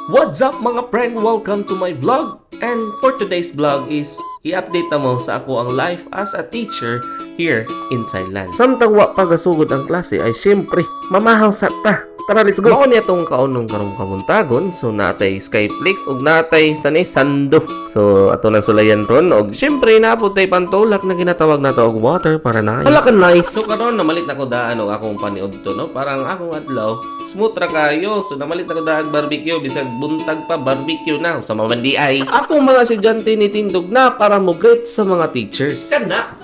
What's up mga friend? Welcome to my vlog. And for today's vlog is i-update na mo sa ako ang life as a teacher here in Thailand. Samtang wa pagasugod ang klase ay syempre mamahaw sa ta. Tara, let's go! Mao niya itong kaunong karong kamuntagon. So, natay Skyflix ug natay sanay Sando. So, ato nang sulayan ron. Og syempre, naapod tay pantulak na ginatawag na to og water para nice. Hala ka nice! So, karon namalit na ko daan og akong paniod to, no? Parang akong adlaw, smooth ra kayo. So, namalit na ko daan barbecue. Bisag buntag pa, barbecue na. Sa mamandi ay. Akong mga estudyante ni Tindog na para mo greet sa mga teachers. Kana!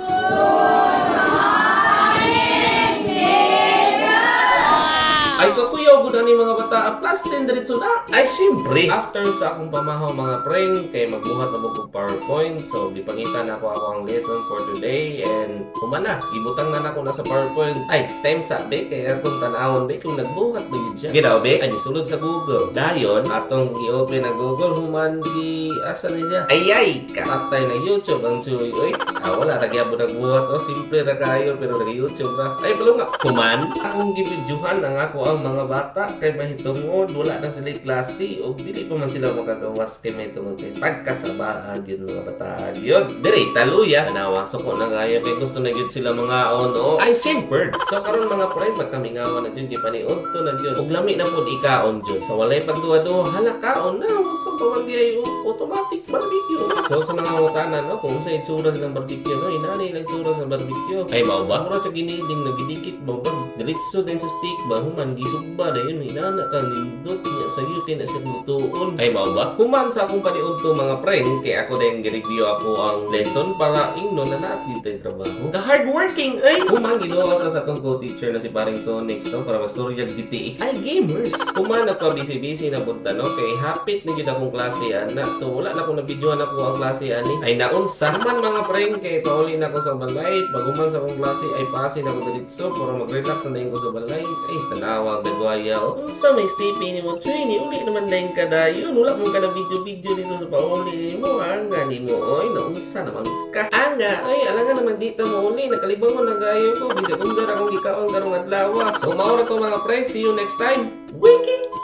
Ay kakuyaw ko na ni mga bata plus 10 diretso na. Ay siyempre, after sa akong pamahaw mga friend, kay magbuhat na mo ko PowerPoint. So, gipangitan ako ang lesson for today. And kumana, ibutang na nako na sa PowerPoint. Ay, time sa be, kaya akong tanawon be, kung nagbuhat ba yun siya. Ginaw be, ay nisulod sa Google. Dayon, atong i-open ang Google, human di, asa ni siya? Ay, kapatay na YouTube ang chuy. Uy, wala, tagyabo nagbuhat. O, simple na kayo, pero nag-YouTube na. Ay, palo nga, human, akong gibidyuhan ang ako ang mga bata kay mahitungod wala na sila klase o dili pa man sila makagawas kay mahitungod kay pagkasabaan yun mga bata yun diri taluya nawasok ko na gaya kay gusto na yun sila mga ono ay simpered so karon mga friend magkamingawan na yun kay paniod to na yun ug lami na pud ikaon yun sa walay pagduwa-duwa hala kaon na sa pamagay automatic barbecue so sa mga ngutanan no kung sa itsura ng barbecue no inani lang itsura sa barbecue ay mao ba mura sa giniling nagidikit ba diretso din sa stick ba human gisugba na yun inana kang lindot niya sa iyo kaya na siya lutuon ay mao ba human sa akong paniod to mga friend kaya ako din gi-review ako ang lesson para ingno na naat dito yung trabaho the hardworking ay human giluwa ko sa atong co-teacher na si paring Sonix no para mastorya GTA ay gamers human ako busy na punta no kay hapit na yun akong klase ana so wala na akong nabidyoan ako ang klase ani ay naunsa man mga friend kay pauli na ako sa balay pag human sa akong klase ay pasin ako diretso para mag-relax na ko sa balay ay tanawag nagwaya sa may sleeping ni mo Trini uli naman na yung kadayon wala mong ka na video dito sa pauli mo anga ni mo oy naunsa naman ka anga ay alangan naman dito mo uli nakalibang mo na gayo ko bisa kung dara akong ikaw ang darong adlaw so maura to mga friends see you next time wiki